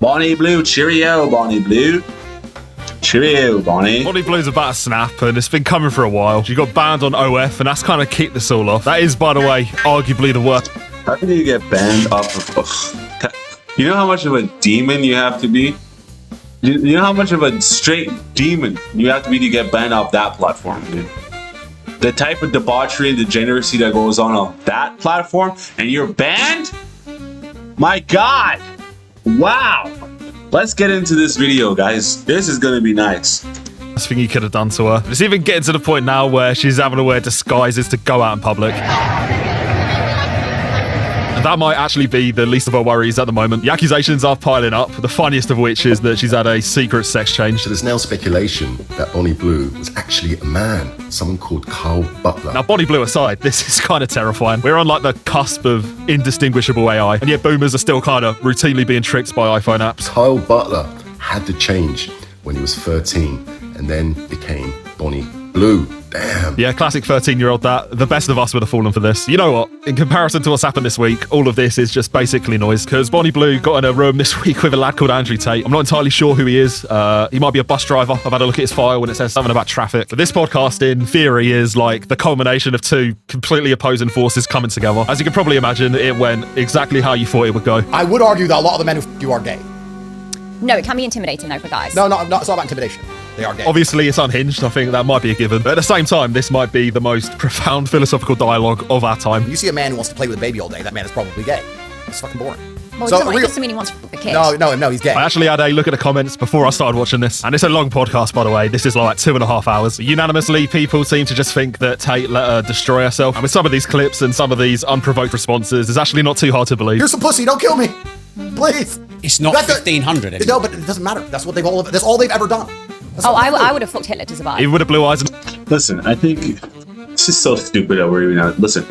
Bonnie Blue, cheerio, Bonnie Blue. Cheerio, Bonnie. Bonnie Blue's about to snap, and it's been coming for a while. She got banned on OF, and that's kind of kicked this all off. That is, by the way, arguably the worst. How can you get banned off of... You know how much of a demon you have to be? You know how much of a straight demon you have to be to get banned off that platform, dude? The type of debauchery and degeneracy that goes on that platform, and you're banned? My God! Wow! Let's get into this video, guys. This is gonna be nice. Best thing you could have done to her. It's even getting to the point now where she's having to wear disguises to go out in public. And that might actually be the least of her worries at the moment. The accusations are piling up, the funniest of which is that she's had a secret sex change. So there's now speculation that Bonnie Blue was actually a man, someone called Kyle Butler. Now, Bonnie Blue aside, this is kind of terrifying. We're on like the cusp of indistinguishable AI, and yet boomers are still kind of routinely being tricked by iPhone apps. Kyle Butler had to change when he was 13 and then became Bonnie Blue. Damn. Yeah, classic 13-year-old that. The best of us would have fallen for this. You know what? In comparison to what's happened this week, all of this is just basically noise. Because Bonnie Blue got in a room this week with a lad called Andrew Tate. I'm not entirely sure who he is. He might be a bus driver. I've had a look at his file and it says something about traffic. But this podcast, in theory, is like the culmination of two completely opposing forces coming together. As you can probably imagine, it went exactly how you thought it would go. I would argue that a lot of the men who you are gay. No, it can be intimidating though for guys. No, it's not about intimidation. They are gay. Obviously, it's unhinged. I think that might be a given. But at the same time, this might be the most profound philosophical dialogue of our time. When you see a man who wants to play with a baby all day, that man is probably gay. It's fucking boring. Well, it doesn't mean he wants to fuck the kid. No, he's gay. I actually had a look at the comments before I started watching this. And it's a long podcast, by the way. This is like 2.5 hours. Unanimously, people seem to just think that Tate let her destroy herself. And with some of these clips and some of these unprovoked responses, it's actually not too hard to believe. Here's some pussy, don't kill me. Please. It's not 1500 anymore. No, but it doesn't matter. That's all they've ever done. I would have fucked Hitler to survive. Even with the blue eyes. And Listen, I think this is so stupid that we're even out. Listen,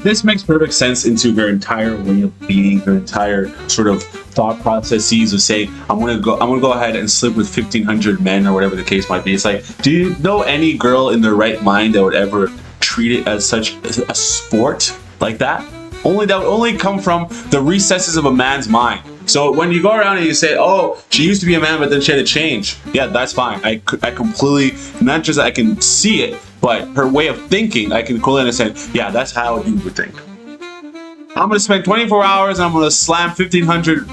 this makes perfect sense into their entire way of being, their entire sort of thought processes of saying, I'm gonna go ahead and sleep with 1,500 men or whatever the case might be. It's like, do you know any girl in their right mind that would ever treat it as such a sport like that? That would only come from the recesses of a man's mind. So when you go around and you say, oh, she used to be a man, but then she had to change. Yeah, that's fine. I completely, not just I can see it, but her way of thinking, I can completely understand. Yeah, that's how you would think. I'm going to spend 24 hours and I'm going to slam 1,500.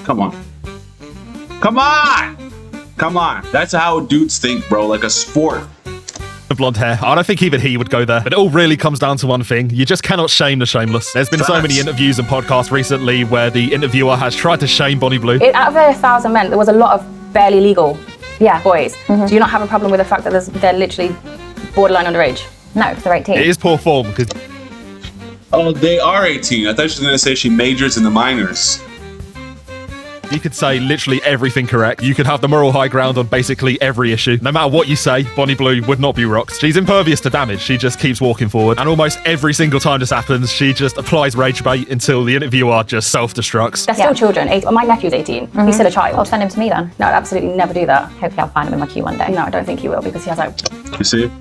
Come on. Come on. Come on. That's how dudes think, bro. Like a sport. the blonde hair. I don't think even he would go there. But it all really comes down to one thing. You just cannot shame the shameless. There's been so many interviews and podcasts recently where the interviewer has tried to shame Bonnie Blue. Out of the 1,000 men, there was a lot of barely legal boys. Mm-hmm. Do you not have a problem with the fact that they're literally borderline underage? No, because they're 18. It is poor form because... Oh, they are 18. I thought she was going to say she majors in the minors. You could say literally everything correct. You could have the moral high ground on basically every issue. No matter what you say, Bonnie Blue would not be rocked. She's impervious to damage. She just keeps walking forward. And almost every single time this happens, she just applies rage bait until the interviewer just self-destructs. They're still children. My nephew's 18. Mm-hmm. He's still a child. I'll send him to me then. No, I'd absolutely never do that. Hopefully I'll find him in my queue one day. No, I don't think he will because he has like... You see?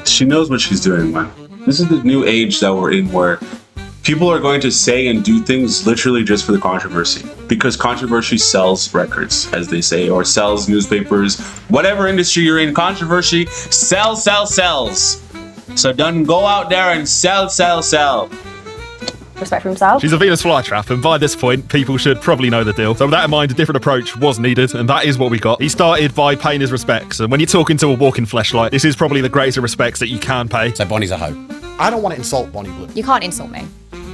She knows what she's doing, man. This is the new age that we're in where people are going to say and do things literally just for the controversy. Because controversy sells records, as they say, or sells newspapers. Whatever industry you're in, controversy sells. So don't go out there and sell. Respect for himself. She's a Venus flytrap, and by this point, people should probably know the deal. So with that in mind, a different approach was needed, and that is what we got. He started by paying his respects, and when you're talking to a walking fleshlight, this is probably the greatest of respects that you can pay. So Bonnie's a hoe. I don't want to insult Bonnie Blue. You can't insult me.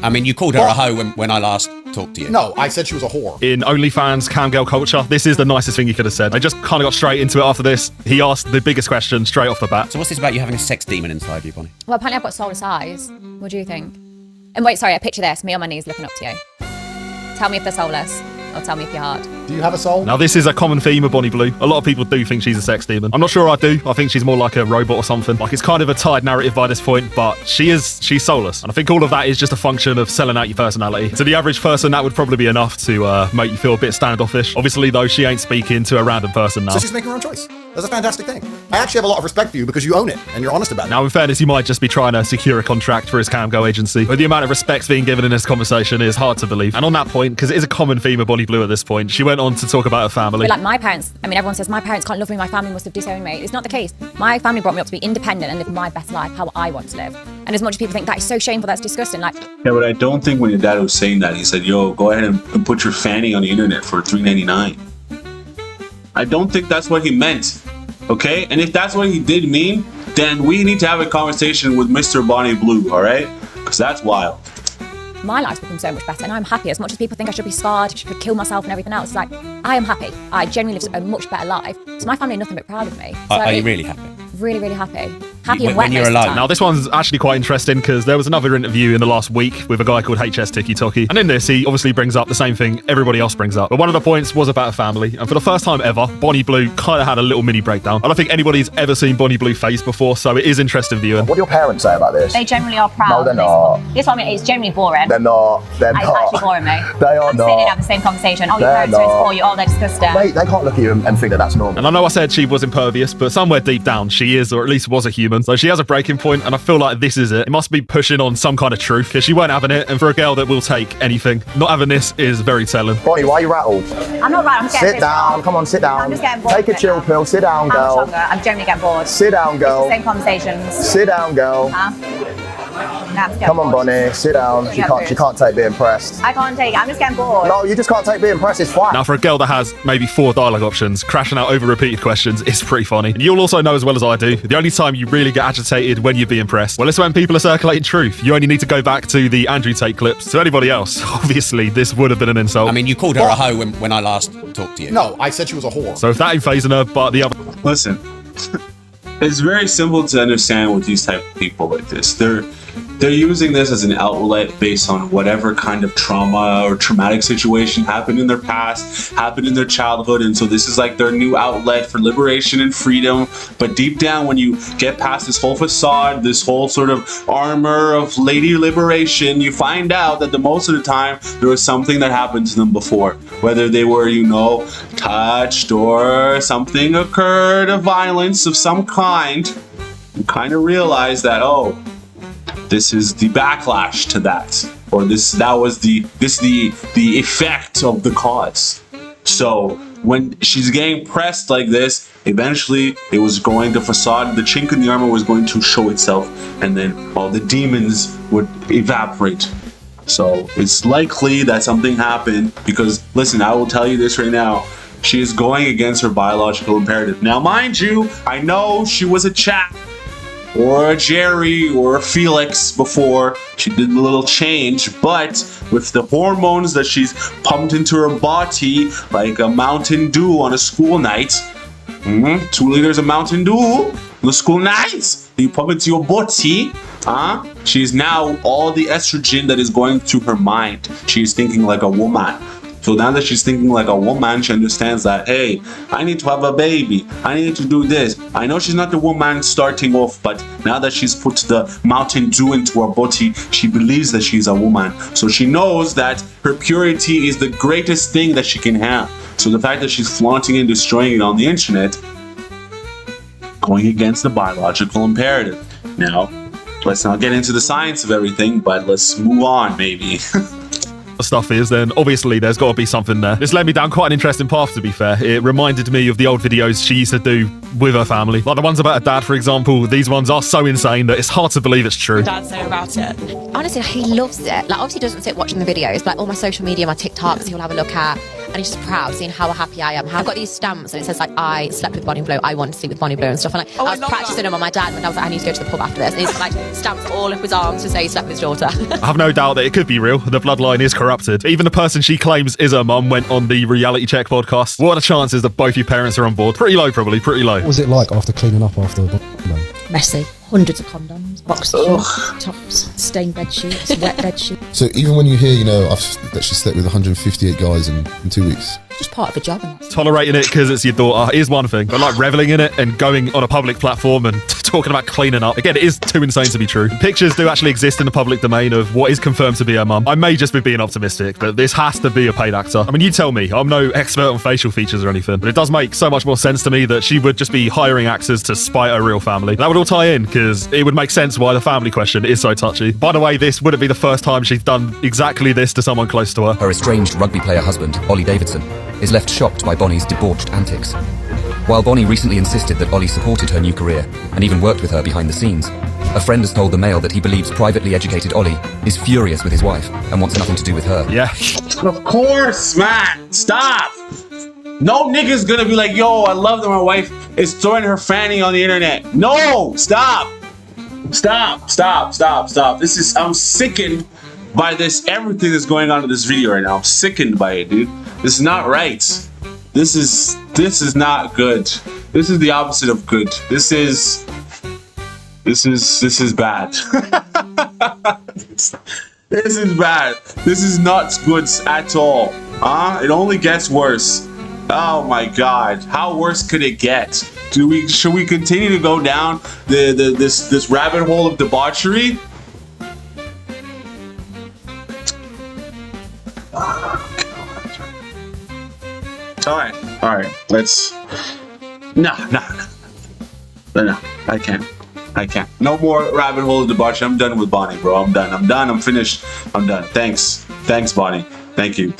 I mean, you called her a hoe when I last talked to you. No, I said she was a whore. In OnlyFans camgirl culture, this is the nicest thing you could have said. I just kind of got straight into it after this. He asked the biggest question straight off the bat. So what's this about you having a sex demon inside you, Bonnie? Well, apparently I've got soulless eyes. What do you think? And wait, sorry, I picture this. Me on my knees looking up to you. Tell me if they're soulless, or tell me if you're hard. Do you have a soul? Now, this is a common theme of Bonnie Blue. A lot of people do think she's a sex demon. I'm not sure I do. I think she's more like a robot or something. Like, it's kind of a tied narrative by this point, but she's soulless. And I think all of that is just a function of selling out your personality. To the average person, that would probably be enough to make you feel a bit standoffish. Obviously, though, she ain't speaking to a random person now. So she's making her own choice. That's a fantastic thing. I actually have a lot of respect for you because you own it and you're honest about it. Now, in fairness, he might just be trying to secure a contract for his Camgo agency, but the amount of respect being given in this conversation is hard to believe. And on that point, because it is a common theme of Bonnie Blue at this point, she went on to talk about her family. But like my parents, I mean, everyone says my parents can't love me, my family must have disowned me. It's not the case. My family brought me up to be independent and live my best life, how I want to live. And as much as people think that is so shameful, that's disgusting, like... Yeah, but I don't think when your dad was saying that, he said, yo, go ahead and put your fanny on the internet for $3.99. I don't think that's what he meant, okay? And if that's what he did mean, then we need to have a conversation with Mr. Bonnie Blue, all right? Because that's wild. My life's become so much better and I'm happy. As much as people think I should be scarred, I should kill myself and everything else, it's like, I am happy. I genuinely live a much better life. So my family are nothing but proud of me. So Are you really happy? Really, really happy. Happy and When wet you're most of the alone. time. Now, this one's actually quite interesting because there was another interview in the last week with a guy called HS Tiki Toki. And in this, he obviously brings up the same thing everybody else brings up. But one of the points was about a family. And for the first time ever, Bonnie Blue kind of had a little mini breakdown. I don't think anybody's ever seen Bonnie Blue face before, so it is interesting viewing. What do your parents say about this? They generally are proud. No, they're not. This one is generally boring. They're not. They're It's not. actually boring me. They are I'm sitting and not. having the same conversation. Oh, your They're parents are in not. school, you they're disgusting. Mate, they can't look at you and think that that's normal. And I know I said she was impervious, but somewhere deep down she is, or at least was a human. So she has a breaking point, and I feel like this is it. It must be pushing on some kind of truth, because she weren't having it, and for a girl that will take anything, not having this is very telling. Bonnie, why are you rattled? I'm not right, I'm getting Sit down. Come on, sit down. I'm just getting bored. Take a chill pill. Sit down, How much girl. longer? I'm generally getting bored. Sit down, girl. Same conversations. Sit down, girl. Huh? Nah, I'm just getting Come on, bored. Bonnie. Sit down. She can't take being impressed. I can't take it, I'm just getting bored. No, you just can't take being impressed. It's fine. Now, for a girl that has maybe 4 dialogue options, crashing out over repeated questions is pretty funny. And you'll also know as well as I do, the only time you really get agitated when you're being pressed, well, it's when people are circulating truth. You only need to go back to the Andrew Tate clips. To anybody else, obviously, this would have been an insult. I mean, you called her a hoe when I last talked to you. No, I said she was a whore. So if that ain't phasing her, but the other... Listen, it's very simple to understand with these type of people like this. They're using this as an outlet based on whatever kind of trauma or traumatic situation happened in their past, happened in their childhood, and so this is like their new outlet for liberation and freedom. But deep down, when you get past this whole facade, this whole sort of armor of lady liberation, you find out that the most of the time there was something that happened to them before, whether they were, touched or something occurred of violence of some kind. You kind of realize that, oh, this is the backlash to that, or that was the effect of the cause. So when she's getting pressed like this, eventually the facade, the chink in the armor was going to show itself, and then all the demons would evaporate. So it's likely that something happened because, listen, I will tell you this right now. She is going against her biological imperative. Now, mind you, I know she was a chap, or a Jerry, or a Felix before she did a little change, but with the hormones that she's pumped into her body, like a Mountain Dew on a school night, 2 liters of Mountain Dew on the school night, you pump into your body, she's now all the estrogen that is going through her mind. She's thinking like a woman. So now that she's thinking like a woman, she understands that, hey, I need to have a baby. I need to do this. I know she's not the woman starting off, but now that she's put the Mountain Dew into her body, she believes that she's a woman. So she knows that her purity is the greatest thing that she can have. So the fact that she's flaunting and destroying it on the internet, going against the biological imperative. Now, let's not get into the science of everything, but let's move on, maybe. stuff is, then obviously there's got to be something there. This led me down quite an interesting path, to be fair. It reminded me of the old videos she used to do with her family. Like the ones about her dad, for example. These ones are so insane that it's hard to believe it's true. Dad say about it? Honestly, he loves it. Like, obviously he doesn't sit watching the videos, but like all my social media, my TikToks, he'll have a look at, and he's just proud seeing how happy I am. I've got these stamps and it says like, I slept with Bonnie Blue, I want to sleep with Bonnie Blue and stuff. And like, I was practicing them on my dad when I was like, I need to go to the pub after this. And he's got like stamps all up his arms to say he slept with his daughter. I have no doubt that it could be real. The bloodline is corrupted. Even the person she claims is her mum went on the Reality Check podcast. What are the chances that both your parents are on board? Pretty low, probably. Pretty low. What was it like after cleaning up after the Messy. Hundreds of condoms, boxers, tops, stained bed sheets, wet bed sheets. So even when you hear, that she slept with 158 guys in 2 weeks, just part of the job. And Tolerating it because it's your daughter is one thing, but like reveling in it and going on a public platform and talking about cleaning up, again, it is too insane to be true. Pictures do actually exist in the public domain of what is confirmed to be her mum. I may just be being optimistic, but this has to be a paid actor. I mean, you tell me. I'm no expert on facial features or anything, but it does make so much more sense to me that she would just be hiring actors to spite her real family. That would all tie in because it would make sense why the family question is so touchy. By the way, this wouldn't be the first time she's done exactly this to someone close to her. Her estranged rugby player husband, Ollie Davidson, is left shocked by Bonnie's debauched antics. While Bonnie recently insisted that Ollie supported her new career and even worked with her behind the scenes, a friend has told the Mail that he believes privately educated Ollie is furious with his wife and wants nothing to do with her. Yeah. Of course, man. Stop. No nigga's gonna be like, yo, I love that my wife is throwing her fanny on the internet. No, stop. Stop. This is, I'm sickened by this, everything that's going on in this video right now. I'm sickened by it, dude. This is not right. This is not good. This is the opposite of good. This is bad. This is bad. This is not good at all. It only gets worse. Oh my God. How worse could it get? Should we continue to go down this rabbit hole of debauchery? All right. Let's. No. I can't. No more rabbit hole of debauchery. I'm done with Bonnie, bro. I'm done. I'm finished. I'm done. Thanks, Bonnie. Thank you.